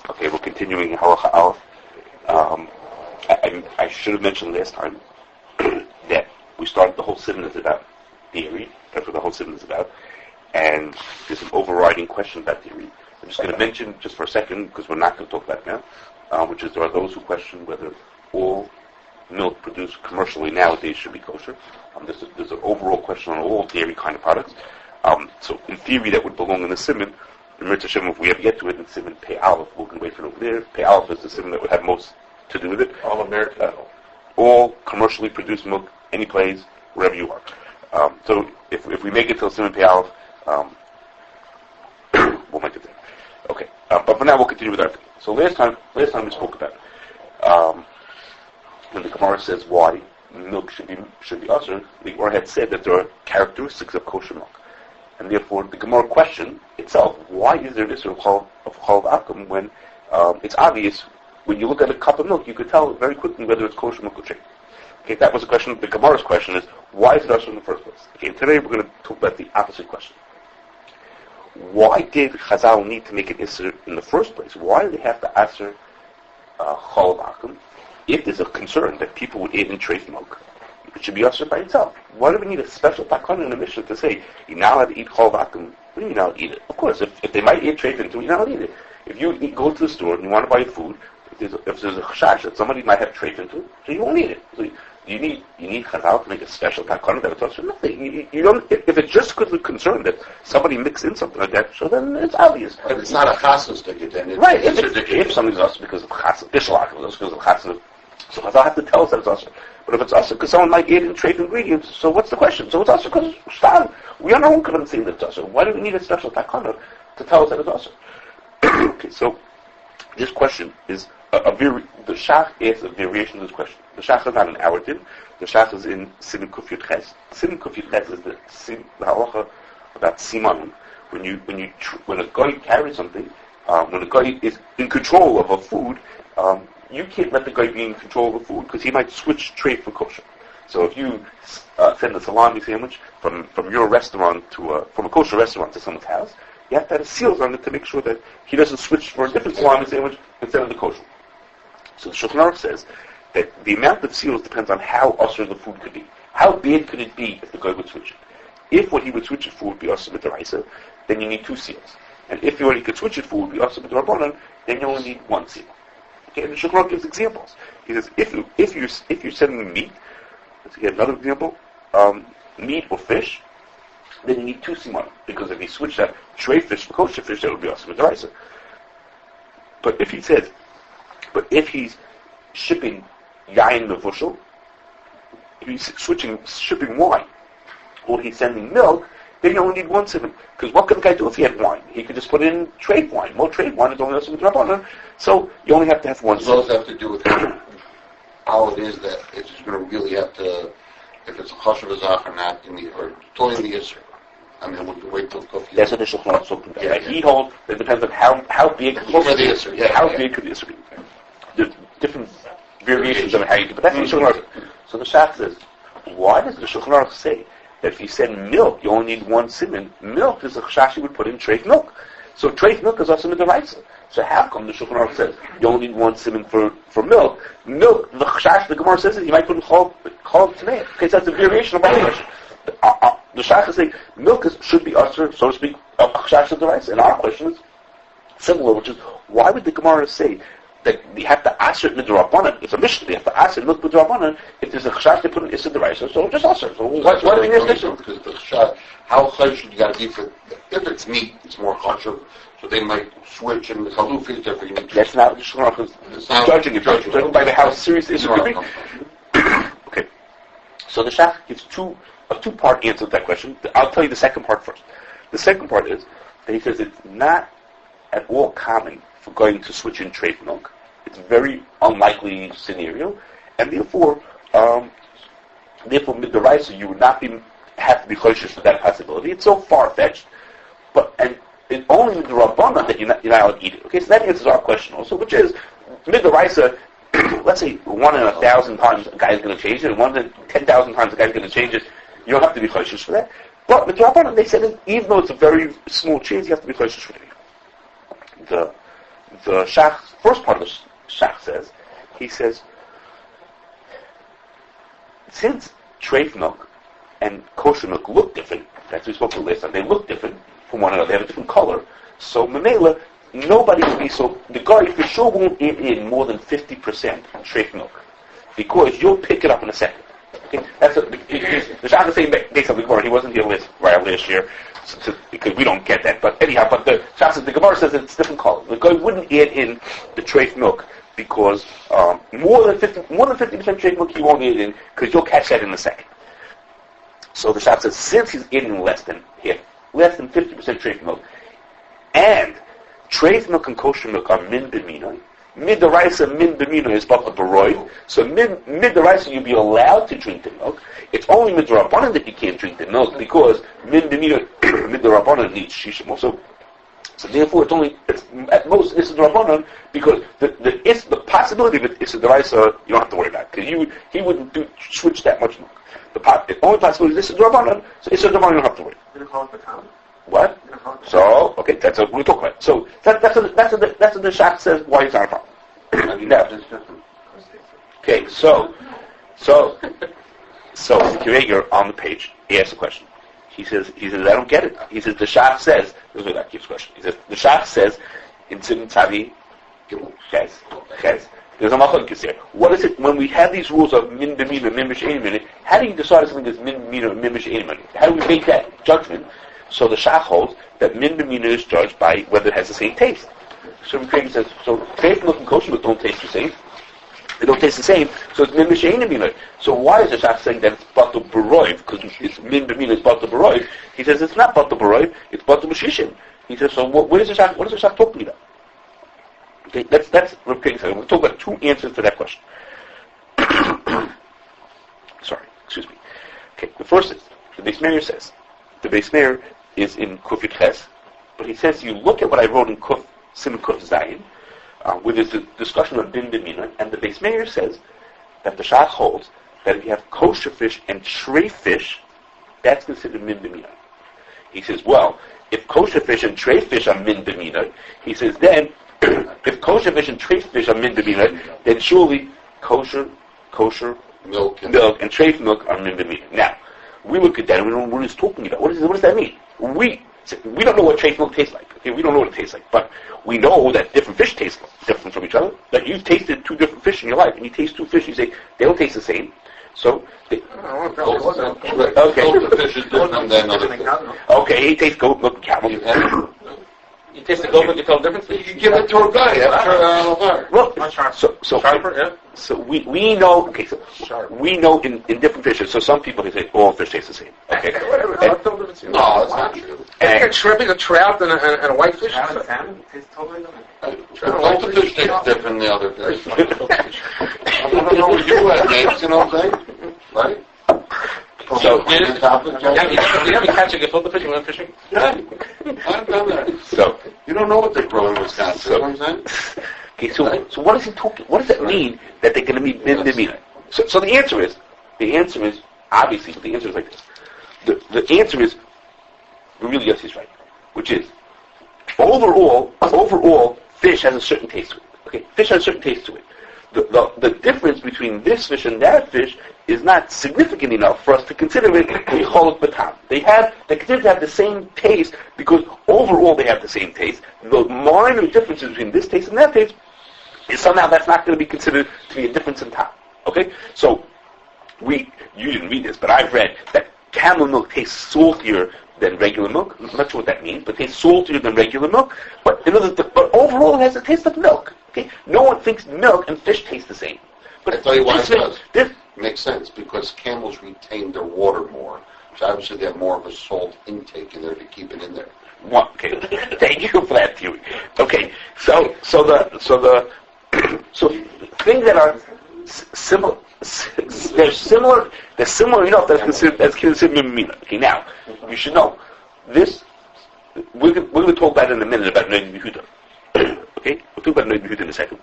Okay, we're continuing Halacha Aleph. I should have mentioned last time that we started the whole siman is about theory. That's what the whole siman is about. And there's an overriding question about theory. I'm just going to mention just for a second, because we're not going to talk about it now, which is there are those who question whether all milk produced commercially nowadays should be kosher. There's an overall question on all dairy kind of products. So in theory that would belong in the siman. In Mirza Hashem, if we ever get to it in siman Pei Aleph, we're going to wait for it over there. Pei Aleph is the siman that would have most to do with it. All American milk. All commercially produced milk, any place, wherever you are. So if we make it till siman Pei Aleph, we'll make it there. Okay, but for now we'll continue with our thing. So last time we spoke about when the Gemara says why milk should be usher, the Gemara had said that there are characteristics of kosher milk. And therefore, the Gemara question itself, why is there this sort of Chalav akum when it's obvious, when you look at a cup of milk, you could tell very quickly whether it's kosher milk or treif. Okay, that was the question. The Gemara's question is, why is it usher in the first place? Okay, and today we're going to talk about the opposite question. Why did Chazal need to make an Issur in the first place? Why did they have to usher Chalav akum if there's a concern that people would eat in treif milk? It should be usher by itself. Why do we need a special takanah in the Mishnah to say you're not allowed to eat chalav akum? What do you mean not eat it? Of course, if they might eat treif into it, you're not allowed to eat it. If you go to the store and you want to buy food, if there's a chashash that somebody might have treif into it, so you won't eat it. So you need Chazal to make a special takanah that it's usher? Nothing. You don't. If it's just because of concern that somebody mixed in something like that, so then it's obvious. But it's not a Kashrus ticket then. Right. If something's usher because of chassav, bishlach, because of chassav, so Chazal have to tell us that it's usher. But if it's usher because someone might eat in treif ingredients, so what's the question? So it's usher because we on our own couldn't say that it's usher. Why do we need a special takanah to tell us that it's usher? Okay, so this question is the Shach asks a variation of this question. The Shach is not in our din. The Shach is in Siman Kuf Yud Ches. Siman Kuf Yud Ches is the halacha about simanim. When a guy carries something, when a guy is in control of a food, you can't let the guy be in control of the food because he might switch treif for kosher. So if you send a salami sandwich from your restaurant from a kosher restaurant to someone's house, you have to have seals on it to make sure that he doesn't switch for a different salami sandwich instead of the kosher. So the Shulchan Aruch says that the amount of seals depends on how usher the food could be. How bad could it be if the guy would switch it? If what he would switch it for would be usher b'deraisa, then you need 2 seals. And if what he could switch it for would be usher b'derabanan, then you only need 1 seal. Okay, and the Shulchan Aruch gives examples. He says if you're sending meat, let's get another example, meat or fish, then you need 2 simanim, because if he switched that treif fish for kosher fish, that would be usher b'deraisa. But if he's shipping yain mevushel, if he's shipping wine, or he's sending milk, then you only need 1 siman. Because what could the guy do if he had wine? He could just put in treif wine. Well, treif wine is only usher b'derabanan, so you only have to have 1 siman. Those have to do with how it is that it's going to really have to, if it's a kosher v'zach or not, or totally in the Issur. I mean, we'll wait till coffee. That's what the Shulchan Aruch talking about. Yeah. He holds that it depends on how big the Issur. How big could the Issur be? There's different variations of how you do, but that's the Shulchan Aruch. So the Shach says, why does the Shulchan Aruch say that if you send milk, you only need 1 siman? Milk is a chashash you would put in treif milk. So treif milk is also mid'oraisa. So how come the Shulchan Aruch says you only need 1 siman for milk? Milk, the chashash, the Gemara says that you might put in chalav tnei. Okay, so that's a variation of my question. The Shach is saying milk should be usher, so to speak, a chashash of the rice. And our question is similar, which is why would the Gemara say that you have to usher it midrabanan? It's a mission. They have to usher milk midrabanan. If there's a chashash, they put in issur the rice. So just usher. So why do we need this issur? Because the chashash, how chashash you got to be for? If it's meat, it's more kosher. So they might switch, and the chaluf is different. That's not what the Shulchan Aruch is judging. It's judging by how serious issur could be. Okay. So the Shach gives a 2-part answer to that question. I'll tell you the second part first. The second part is that he says it's not at all common for going to switch in treif milk. It's a very unlikely scenario, and therefore mid'oraisa you would not have to be cautious for that possibility. It's so far-fetched, and it's only mid'orabanan that you're not allowed to eat it. Okay, so that answers our question also, which is mid'oraisa. Let's say 1 in 1,000 times a guy's going to change it, and 1 in 10,000 times a guy's going to change it. You don't have to be cautious for that. But with Rabbanan, they said that even though it's a very small change, you have to be cautious for it. the Shach, first part of the Shach says, he says, since treif milk and kosher milk look different, that's what we spoke about last time, they look different from one another, they have a different color, so Mamela, nobody will be so, the guy for sure won't eat in more than 50% treif milk, because you'll pick it up in a second. Okay? That's the Shach is saying basically, he wasn't here last year, because we don't get that. But anyhow, the Shach says, the Gemara says it's different color. The guy wouldn't add in the treif milk because more than 50% treif milk he won't add in because you'll catch that in a second. So the Shach says since he's adding less than 50% treif milk, and treif milk and kosher milk are min b'minoi. Mid the rice and min b'minoi is but a baroid. So mid the rice you'll be allowed to drink the milk. It's only mid the rabbanon that you can't drink the milk because min b'minoi mid the rabbanon needs shishim also. So therefore it's at most Issur the rabbanon because the possibility of it Issur the rice you don't have to worry about because he wouldn't switch that much milk. The only possibility is Issur the rabbanon. So Issur the rabbanon you don't have to worry. You're gonna call it takanah? What? So, okay, that's what we're talking about. So, that's what the Shach says why it's not a problem. Now, okay, so, Kireger on the page, he asks a question. He says, I don't get it. He says, the Shach says, this is where that keeps question. He says, the Shach says, in Sim Tzavi, Ches, there's a machlokes here. What is it, when we have these rules of min b'mina, min b'shein minute, how do you decide something is min b'mina, min b'shein minute? How do we make that judgment? So the Shach holds that min b'mina is judged by whether it has the same taste. So Kireger says, so treif milk and kosher milk don't taste the same. They don't taste the same, so it's min b'shein minute. So why is the Shach saying that it's batul b'roiv? Because it's min b'mina is batul b'roiv. He says it's not batul b'roiv, it's batul b'shishim. He says, so what is the Shach talking about? Okay, that's Rav Kireger saying. We'll talk about two answers to that question. Sorry, excuse me. Okay, the first is, the Beis Meir says, the Beis Meir is in Kuf Yud Ches, but he says you look at what I wrote in Kuf Siman Kuf Zayin, where there's a discussion of din b'mina, and the Beis Meir says that the Shach holds that if you have kosher fish and treif fish, that's considered min b'mina. He says, well, if kosher fish and treif fish are min b'mina, he says then, if kosher fish and treif fish are min b'mina, then surely kosher milk and treif milk are min b'mina. Now, we look at that and we don't know what he's talking about. What does that mean? We don't know what treif milk tastes like. Okay, we don't know what it tastes like, but we know that different fish taste different from each other. That you've tasted two different fish in your life, and you taste two fish, you say they don't taste the same. So, okay. Fish is different than other fish. Okay, he tastes goat milk and cow milk. You taste the goat milk, you tell the difference? You give it to a guy after well, so we know. Okay, so we know in different fishes. So some people can say all fish taste the same. Okay, no, it's not true. And a shrimp, a trout, and a whitefish. Salmon tastes totally different. Whitefish tastes different than the other fish. I don't know what you had, James. You know what I'm saying? Right? So, you never catching a filter fish when fishing? Yeah, I've done that. So, you don't know what they grow in Wisconsin. You know what I'm saying? Okay, so what is he talking? What does that mean that they're going to be min b'mina? So the answer is obviously the answer is like this. The answer is really yes, he's right, which is overall fish has a certain taste to it. Okay, fish has a certain taste to it. The difference between this fish and that fish is not significant enough for us to consider it cholok batam. They consider to have the same taste because overall they have the same taste. The minor differences between this taste and that taste is somehow that's not going to be considered to be a difference in time. Okay, so you didn't read this, but I've read that camel milk tastes saltier than regular milk. I'm not sure what that means, but it tastes saltier than regular milk. But overall it has a taste of milk. Okay, no one thinks milk and fish taste the same. But I'll tell you why it does. It makes sense because camels retain their water more. So obviously they have more of a salt intake in there to keep it in there. Okay, thank you for that theory. Okay, so things that are similar, they're similar enough that's considered mimina. Okay, now you should know this. We're going to talk about it in a minute about Noid Yehuda. Okay, we'll talk about Noid Yehuda in a second.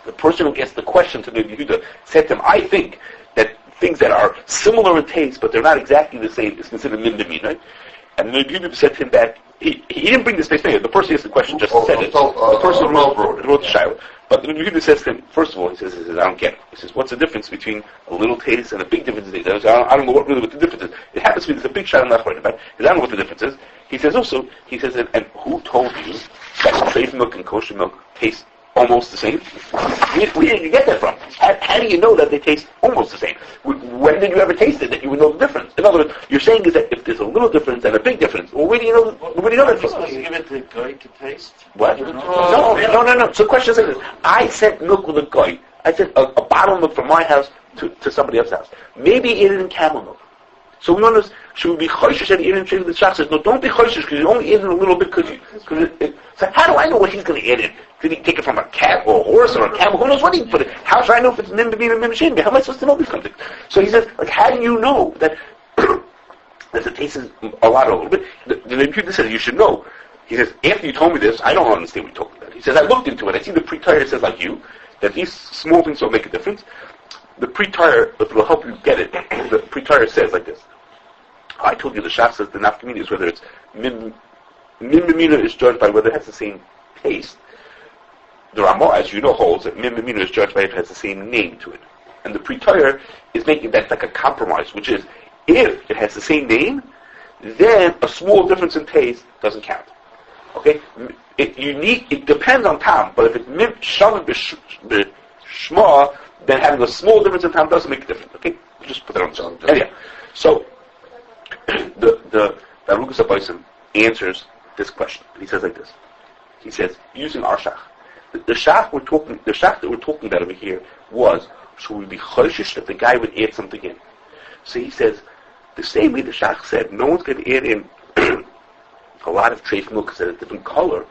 The person who gets the question to Noid Yehuda said to him, I think that things that are similar in taste, but they're not exactly the same, is considered min b'mina. And Noid Yehuda said to him back, he didn't bring this next thing. The person who asked the question just said it. The person who wrote wrote the Shiloh. But the Rebbe says to him, first of all, he says, I don't get it. He says, what's the difference between a little taste and a big difference? He says, I don't know what the difference is. It happens to be there's a big Shiloh left right about. I don't know what the difference is. He says also, and who told you that treif milk and kosher milk taste almost the same? Where did you get that from? How do you know that they taste almost the same? When did you ever taste it that you would know the difference? In other words, you're saying is that if there's a little difference and a big difference, well, where do you know that from? You give it to the guy to taste? What? No. So the question is like this. I sent milk with a guy. I sent a bottle of milk from my house to somebody else's house. Maybe it isn't camel milk. So we want to, should we be choishish and eat in the Shach says, no, don't be choishish because you only eat it a little bit so how do I know what he's going to eat it? Did he take it from a cat or a horse or a camel? Who knows what he put it? How should I know if it's mim and mim? How am I supposed to know these kind of things? So he says, like, how do you know that that the taste is a lot or a little bit? The Rebbe says, you should know. He says, after you told me this, I don't understand what you told me that. He says, I looked into it. I see the pre-tire says, like you, that these small things don't make a difference. The pre-tire, if it will help you get it, the pre-tire says like this. I told you the Shach says the nafkamina is whether it's mim is judged by whether it has the same taste. The Ramah, as you know, holds that mim is judged by if it has the same name to it. And the pre-tire is making that like a compromise, which is if it has the same name, then a small difference in taste doesn't count. Okay? It depends on tam, but if it's mim shavim b'shma, then having a small difference in time doesn't make a difference. Okay? Just put that on the side. Anyhow, so the Aruch Sabaysim answers this question. He says like this. He says, using our Shach. The Shach that we're talking about over here was, should we be choshish that the guy would add something in? So he says, the same way the Shach said, no one's going to add in a lot of treif milk because it's a different color.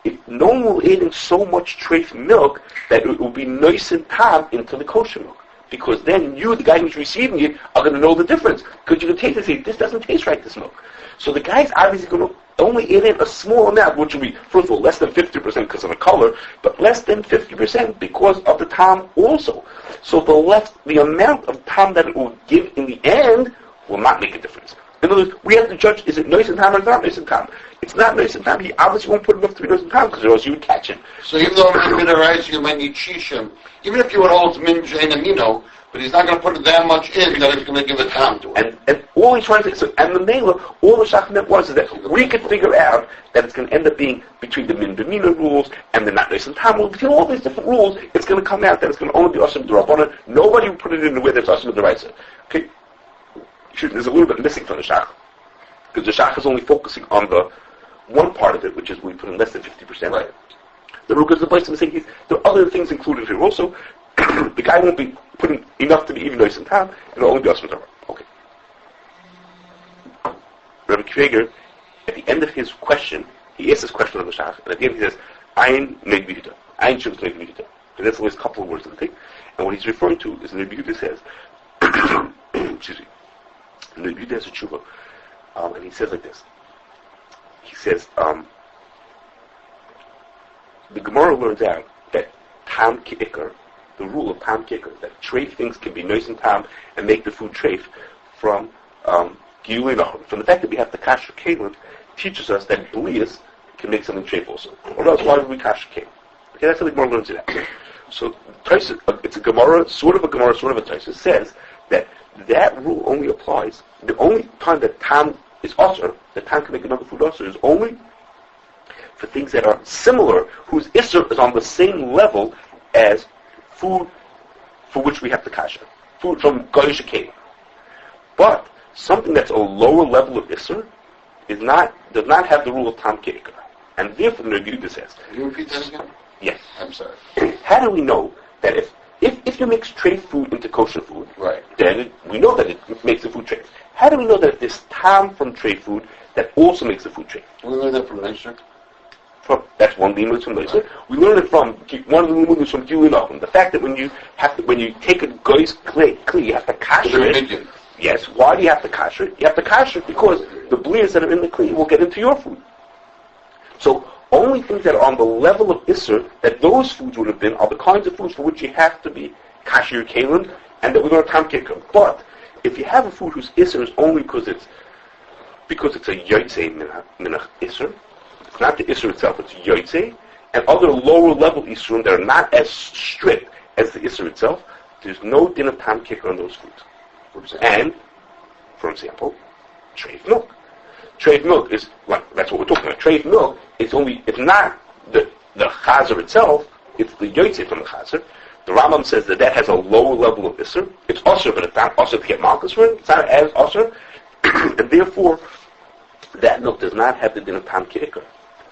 If no one will add in so much treif milk that it will be nice and tam into the kosher milk. Because then you, the guy who's receiving it, are going to know the difference. Because you can taste it and say, this doesn't taste right, this milk. So the guy's obviously going to only add in a small amount, which will be, first of all, less than 50% because of the color, but less than 50% because of the tam also. So the amount of tam that it will give in the end will not make a difference. In other words, we have to judge, is it nice and tam or not nice and tam? It's not nice and tam. He obviously won't put enough to be nice and tam because else you would catch him. So even though in minerais you might need shishim, even if you would hold min and amino, but he's not going to put that much in that it's going to give a tam to it. And all he's trying to say, and the mailer, all the Shach meant was is that we could figure out that it's going to end up being between the min b'mina rules and the not nice and tam rules. Between all these different rules, it's going to come out that it's going to only be asum d'Rabbanan. Nobody will put it in the way that's asum d'Oraisa. Okay. There's a little bit missing from the Shach. Because the Shach is only focusing on the one part of it, which is we put in less than 50%. Right. The Ruch is the place to say there are other things included here also. The guy won't be putting enough to be even nice in time. It'll only be us with Okay. Rabbi Kveger, at the end of his question, he asks this question of the Shach, and at the end he says, Ein Neg V'Yudah. Ein Shuv's Neg V'Yudah. And that's always a couple of words in the thing. And what he's referring to is Neg V'Yudah says, excuse me, Neg V'Yudah has a tshuva. And he says like this. He says, the Gemara learns out that tam ki'ikar, the rule of tam ki'ikar, that treif things can be nice and tam and make the food treif from gilui nachon. From the fact that we have the kasher kelim teaches us that blias can make something treif also. Or else why would we kasher kelim? Okay, that's how the Gemara learns it out. So it's a Gemara, sort of a Taisa, says that rule only applies. The only time that tam is usher, that tam can make another food usher, is only for things that are similar, whose Issur is on the same level as food for which we have the kasher. Food from Goyish Kelim. But something that's a lower level of Issur does not have the rule of tam keikar. And therefore the Rebbe says. Can you repeat that again? Yes. I'm sorry. How do we know that if you mix treif food into kosher food, right, then we know that it makes the food treif. How do we know that this tam from treif food that also makes the food treif? We learn that from Issur. That's one limud from Issur. We learn it from one of the limuds from gilui nachon. The fact that when you take a goy's clay, you have to kasher it. Yes. Why do you have to kasher it? You have to kasher it because the blias that are in the clay will get into your food. So only things that are on the level of Issur that those foods would have been are the kinds of foods for which you have to be kasher your kalim and that we're going to tam kicker. But if you have a food whose Issur is only because it's because it's a yotzei minach Issur. It's not the Issur itself, it's yotzei. And other lower level Issurim that are not as strict as the Issur itself, there's no din of tam kicker on those foods. And, for example, treif milk. Treif milk is, well, that's what we're talking about. Treif milk is only, it's not the chazer itself, it's the yotzei from the chazer. The Rambam says that has a lower level of Issur. It's usher, but it's not usher to get malchus for it. It's not as usher. And therefore, that milk does not have the din of tam kicker.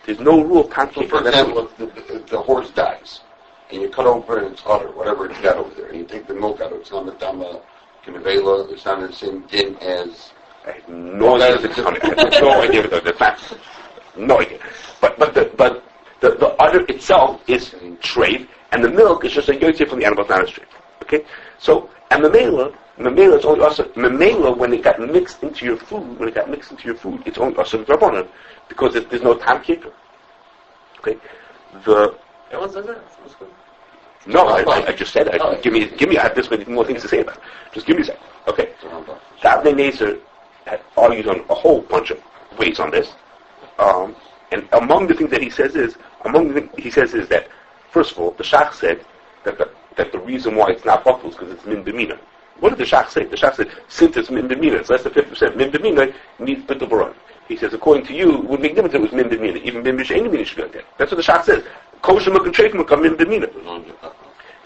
There's no rule of tam So, kicker. for example, if the horse dies, and you cut open its udder, whatever it's got over there, and you take the milk out of it, it's not a dama kinevela, it's not the same din as... I have no idea if it's coming. I have no idea if it's not. No idea. But the udder itself is treif, and the milk is just a yotzei from the animal, it's not a treif. Okay? So, and mamela is only also, mamela, when it got mixed into your food, it's only also drabonan, because there's no tam kicker. Okay? Everyone says that? That's good. No, I just said it. Give me, I have this many more things to say about it. Just give me a second. Okay. The Avnei Nezer had argued on a whole bunch of ways on this. And among the things that he says is that, first of all, the Shach said that the reason why it's not buffalo is because it's min b'mina. What did the Shach say? The Shach said, since it's min b'mina, it's less than 50%, min b'mina needs bit of baron. He says, according to you, it would make difference if it was min b'mina. Even min b'shein should go there. That's what the Shach says. Kosher milk and treif milk are min b'mina.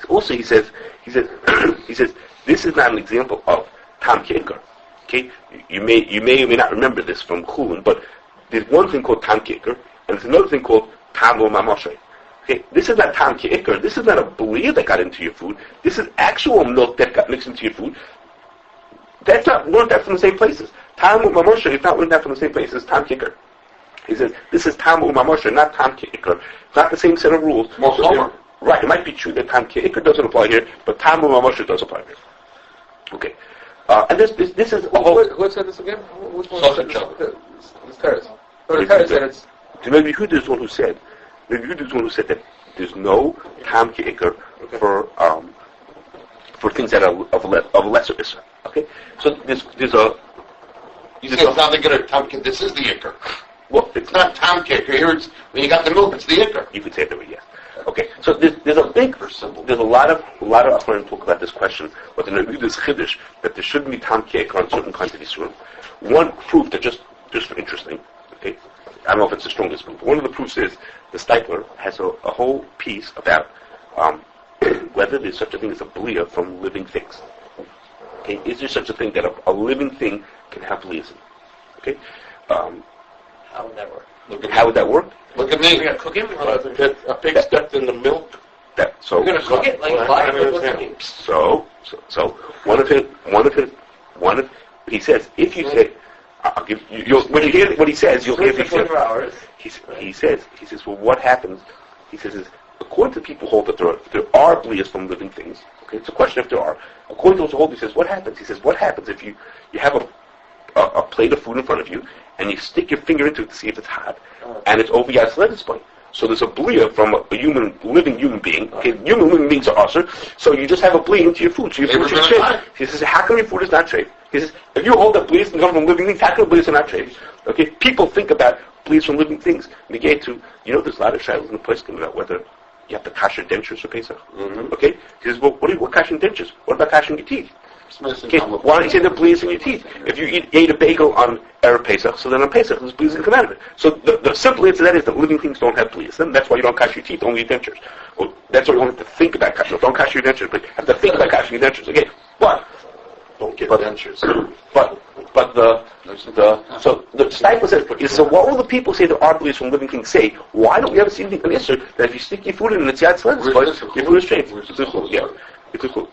Also, he says, this is not an example of tam kicker. Okay, you may or may not remember this from Chulin, but there's one thing called tam kicker, and there's another thing called tam mamoshay. Okay, this is not tam kicker. This is not a blia that got into your food. This is actual milk that got mixed into your food. That's not learned that from the same places. Tam mamoshay is not learned that from the same places as tam kicker. He says this is tam mamoshay, not tam kicker. It's not the same set of rules. Right, it might be true that tam kicker doesn't apply here, but tam mamoshay does apply here. Okay. And this is... Who said this again? Which one said this? Teretz. The Teretz said it's... Maybe Yehuda is the one who said... that there's no tam ki'ikr for things that are of a lesser issur. Okay? So there's a... It's not the good tam ki'ikr. This is the ikr. Well, it's not tam ki'ikr. Here it's... When you got the milk, it's the ikr. You could say it that way, yes. Okay, so there's a lot of Achronim talk about this question, but in the Yehuda's Chiddush, that there shouldn't be tam ki'ikr on certain kinds of Yisurim. One proof that just for interesting, okay, I don't know if it's the strongest proof, but one of the proofs is the Stipler has a whole piece about whether there's such a thing as a blia from living things. Okay, is there such a thing that a living thing can have blias in? Okay, how would that work? How would that work? Look at me. We're gonna cook him. A pig stepped in the milk. So we're gonna cook it like live. So one of he says, if you say, I'll give you, when you hear what he says, you'll hear. He says, well, what happens? He says, is according to people who hold that there are blias from living things. Okay, it's a question if there are. According to those who hold, he says, what happens? He says, what happens if you have a plate of food in front of you and you stick your finger into it to see if it's hot, and it's over your sledge's point. So there's a blia from a living human being. Okay, human living beings are usher. So you just have a blia into your food. So your food should treif. He says, how come your food is not treif? He says, if you hold that blias and come from living things, how come blias are not treif? Okay, people think about blias from living things. Negate to, there's a lot of shilas in the place about whether you have to kasher dentures for Pesach. Mm-hmm. Okay, he says, well, what kashing dentures? What about kashing your teeth? Okay, why don't you say the blias in your teeth? If you ate a bagel on Erev Pesach, so then on Pesach there's blias that come out of it. So the simple answer to that is that living things don't have blias. And that's why you don't kash your teeth, only your dentures. Well, that's why you don't have to think about kashing. Don't kash your dentures, but you have to think about kashing your dentures. Okay, but don't get dentures. So the Stipler says, so what will the people say there are blias from living things say? Why don't we ever see anything in Issur that if you stick your food in it's yad sledges, but your food is straight? Yeah, it's cool.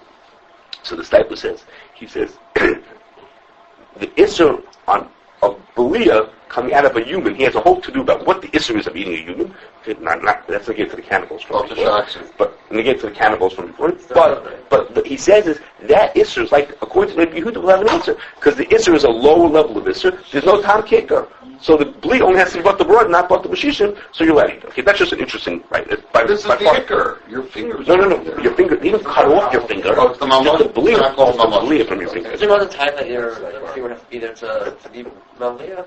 So the Stipler says, he says, the Issur on a blia coming out of a human, he has a whole to-do about what the Issur is of eating a human. Okay, that's negated to the cannibals from before. But negated to the cannibals from before. But he says is that Issur is like, according to Rabbi Yehuda, will have an answer. Because the Issur is a lower level of Issur. There's no tam kicker. So the blia only has to be but the broad, not but the mashishim, so you're letting it. Okay, that's just an interesting, right? This is the kicker. Your fingers. No. Your finger, you don't cut off your finger. Oh, it's the mamash. Just the blia from your finger. Is there another time that your finger would have to be there to be malia?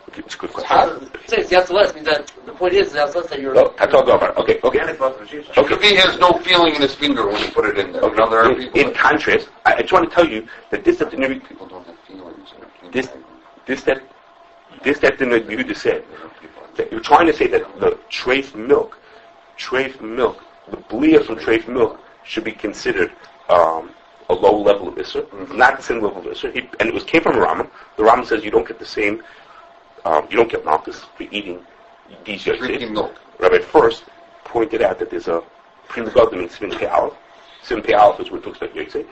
Okay, it's a good question. How does it say it's Yatzalas means that the point is Yatzalas that you're. No, I talk about it. Okay. If he has no feeling in his finger when he put it in there. Okay. Now, there are people In contrast, I just want to tell you that this that the Nevi, people don't have feelings. this that the Yehuda said, that you're trying to say that the treif milk, the blia from treif milk should be considered a low level of Issur, not the same level of Issur. And it came from Rambam. The Rambam says you don't get the same, you don't get malchus for eating these Drinking milk. Rabbi first pointed out that there's a Pri Megadim in Siman Pei Aleph. Siman Pei Aleph is where it talks about Yotzei.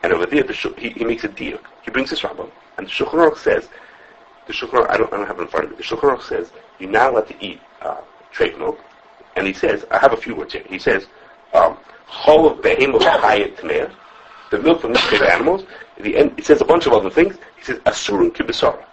And over there, he makes a diuk. He brings this Rambam. And the Shulchan Aruch says, I don't have it in front of me. The Shulchan Aruch says, you're not allowed to eat treif milk. And he says, I have a few words here. He says, Chalav behemoth hayat tmeah, the milk from these treif animals. At the end, it says a bunch of other things. He says, Asurim kibisara.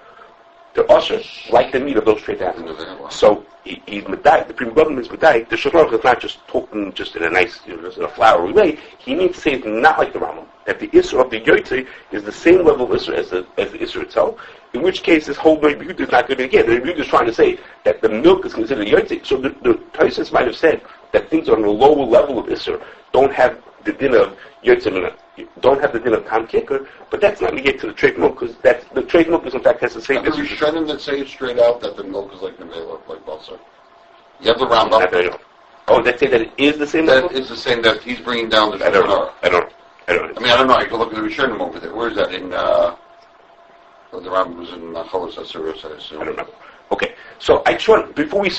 They're usher, like the meat of those treif animals. So he's medayik. The Pri Megadim is medayik. The Shulchan Aruch is not just talking just in a nice, just in a flowery way. He means to say it's not like the Rambam. That the Issur of the Yotzei is the same level of Issur as the Issur itself. In which case, this whole Yehuda is not going to be again. The Yehuda is trying to say that the milk is considered Yotzei. So the Tosfos might have said that things on a lower level of Issur don't have the din of Yotzei, don't have the din of Tam Kicker, but that's not negate to the treif milk, because the treif milk is in fact has the same Issur. There's Rishonim that say it straight out that the milk is like Nevela, like Balsar. You have the Rambam. Oh, they say that it is the same level? That is the same that he's bringing down the I don't Shulchan know. Aruch. I don't know. I mean, I don't know. I can look at the Rishonim over there. Where is that? In, the Rambam was in Chalas Asuros, I assume. I don't know. Okay, so I just want, before we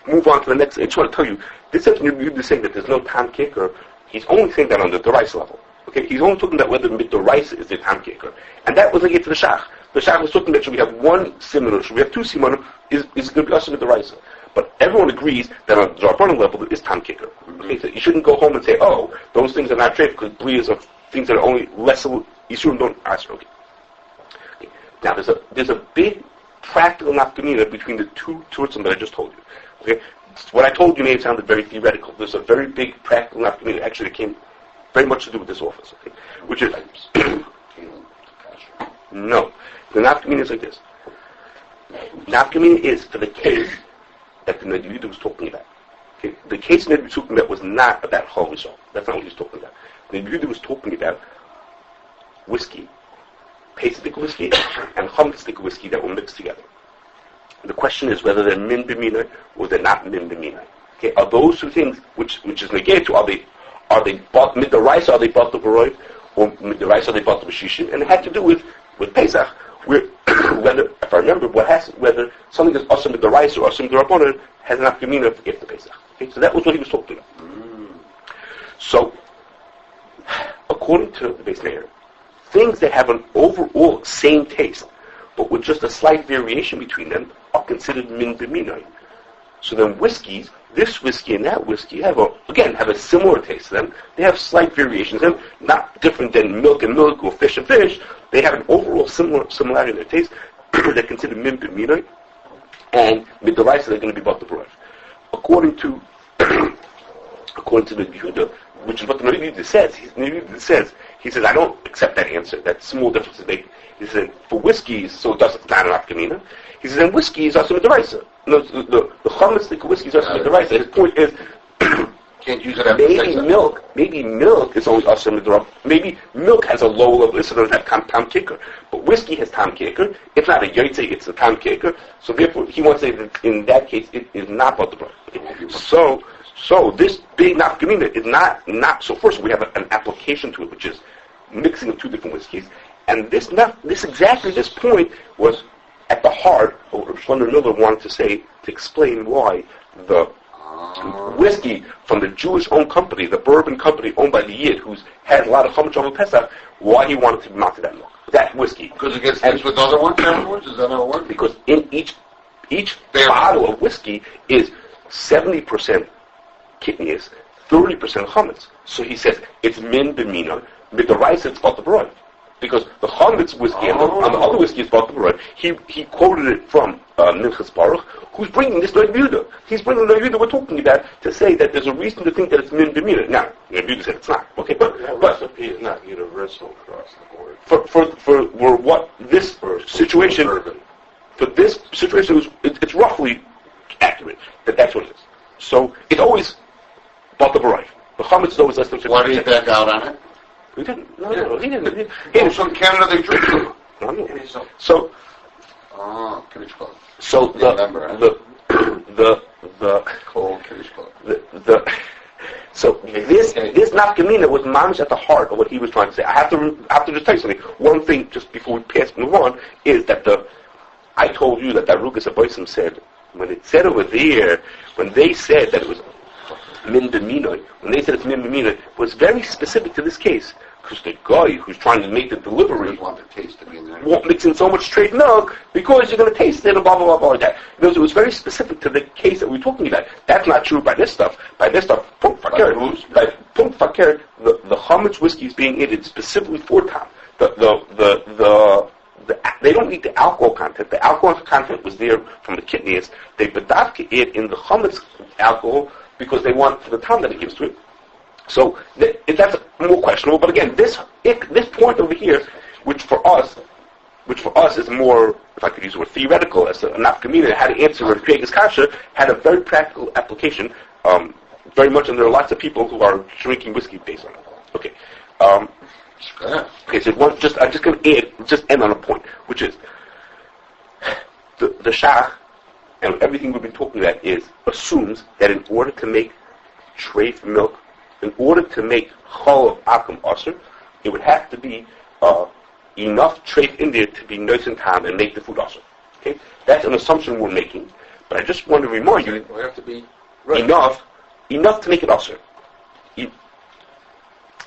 move on to the next, I just want to tell you, this is Yehuda saying that there's no Tam Kicker. He's only saying that on the Dorais level. Okay, he's only talking about whether the Dorais is the Tam Kicker. And that was again to the Shach. The Shach was talking that should we have one similar, should we have two simanim, is going to be also with the Dorais. But everyone agrees that on the Rabbanan level there is Tam Kicker. Okay, so you shouldn't go home and say, oh, those things are not treif because blias are things that are only less, Isurim don't ask. Okay. Now there's a big practical nafkamina between the two turim that I just told you. Okay, what I told you may have sounded very theoretical. There's a very big practical nafkamina. Actually, it came very much to do with this office. Okay, which is no, the nafkamina is like this. Nafkamina is for the case that the Yehuda was talking about. Okay, the case the Yehuda was talking about was not about chol. That's not what he was talking about. The Yehuda was talking about whiskey. Pesach whiskey and Chametz whiskey that were mixed together. The question is whether they're min b'minai or they're not min b'minai. Okay, are those two things which is negated? Are they bought mid the rice? Are they bought the baroid or mid the rice? Are they bought the b'shishin? And it had to do with Pesach, where whether if I remember whether something is awesome mid the rice or awesome mid the rabbanon has an afkamina to give the Pesach. Okay, so that was what he was talking about. So according to the Beis Meir, things that have an overall same taste, but with just a slight variation between them, are considered min b'minai. So then whiskeys, this whiskey and that whiskey have a similar taste to them. They have slight variations in them, not different than milk and milk or fish and fish. They have an overall similarity in their taste. They're considered min b'minai, and mid the rice they're going to be bought the bread. According to the Yehuda, which is what the Yehuda says. He says, I don't accept that answer. That small difference is made. He said, for whiskeys, so it doesn't not an afkamina. He says, and whiskey is also midaraisa. No, the chametz whiskey is also midaraisa. His point is, can't use it after maybe milk is only also midaraisa. Maybe milk has a low level, so it doesn't have tam kicker. But whiskey has tam kicker. It's not a yotzei, it's a tam kicker. So therefore, he wants to say that in that case, it is not butterbrot. Okay. So this big nafkamina is not. So first we have an application to it, which is mixing of two different whiskeys, and this point was at the heart of what Shlomo Miller wanted to say to explain why the whiskey from the Jewish-owned company, the bourbon company owned by the Yid, who's had a lot of chametz over Pesach, why he wanted to be mounted that milk, that whiskey. Because it gets mixed with other ones afterwards. Is that how it works? Because in each bottle of whiskey is 70% kidneys, 30% chametz. So he says it's min b'mina. With the rice, it's bought the bread. Because the chametz whiskey and the other whiskey is bought the bread. He quoted it from Minchas Baruch, who's bringing this Yehuda. He's bringing the Yehuda we're talking about to say that there's a reason to think that it's min b'mina. Now, Yehuda said it's not. Okay, but recipe is not universal across the board. For what this situation. for this situation, it's roughly accurate that that's what it is. So it's always but the variety. The chametz is always less than 50%. Why did he back out on it? He didn't. No, he didn't. He Oh, so in Canada they drink it. no. So Kiddush Club. So Remember, the cold Kiddush Club. So this nafkamina was mamish at the heart of what he was trying to say. I have to just tell you something. One thing, just before we move on, is that I told you that the Aruch Aboisim said, when it said over there, when they said that it was min deminoi, when they said it's min deminoi, it was very specific to this case. Because the guy who's trying to make the delivery Want the taste to be in there. won't mix in so much straight milk because you're going to taste it and blah, blah, blah, blah, like that. Because it was very specific to the case that we're talking about. That's not true by this stuff. By this stuff, the chametz whiskey is being added specifically for time. They don't need the alcohol content. The alcohol content was there from the kidneys. They bedavka it in the chametz alcohol because they want for the time that it gives to it. So that's more questionable. But again, this point over here, which for us is more, if I could use the word theoretical, as a nafkamina, how to answer a Kriegis Kasha, had a very practical application, very much, and there are lots of people who are drinking whiskey based on it. Okay. Okay, so I'm just going to end on a point, which is the Shach and everything we've been talking about assumes that in order to make treif milk, in order to make Chalav akum Issur, it would have to be enough treif in there to be nice and time and make the food Issur. Okay, that's an assumption we're making. But I just want to remind you, it would have to be right. enough to make it Issur.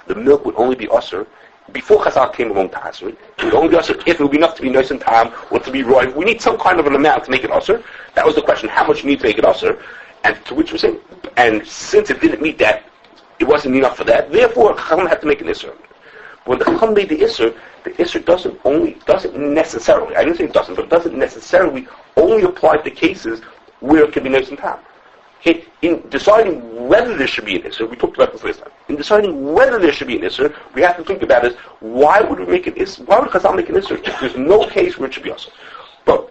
The milk would only be Issur before Chazal came along to Issur. It would only be Issur if it would be enough to be nice and time or to be raw. We need some kind of an amount to make it Issur. That was the question: how much you need to make it Issur? And to which we're saying, and since it didn't meet that, it wasn't enough for that. Therefore, Chacham had to make an Issur. When the Chacham made the Issur doesn't necessarily, I didn't say it doesn't, but it doesn't necessarily only apply to cases where it can be nice and time. Okay, in deciding whether there should be an Issur, we talked about this last time. In deciding whether there should be an Issur, we have to think about is why would we make an Issur? Why would Chazal make an Issur? There's no case where it should be Issur. But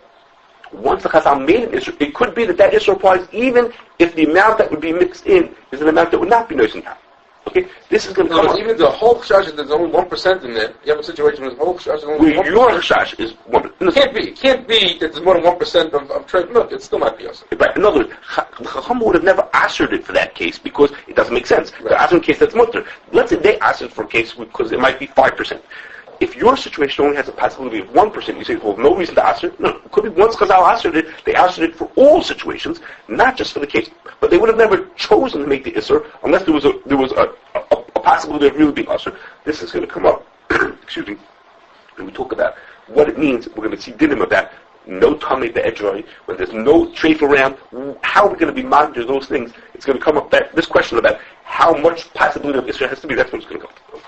once the Chazal made an Issur, it could be that Issur applies even if the amount that would be mixed in is an amount that would not be nice and time. Okay, this is going to come up. Even the whole chash, there's only 1% in there. You have a situation where the whole chash is only 1%. Where your chash is 1%. It can't be that there's more than 1% of treif milk. It still might be us. Right. In other words, the Chacham would have never assured it for that case because it doesn't make sense. Right. They're asking a case that's mutter. Let's say they asked it for a case because it might be 5%. If your situation only has a possibility of 1%, you say, well, no reason to answer it. No, it could be once Chazal answered it, they answered it for all situations, not just for the case. But they would have never chosen to make the Issur unless there was a possibility of really being Issur. This is going to come up, excuse me, when we talk about what it means. We're going to see dinim of that. No tamei be'edroi, when there's no treif around, how are we going to be monitoring those things? It's going to come up, this question about how much possibility of Issur has to be, that's what it's going to come up.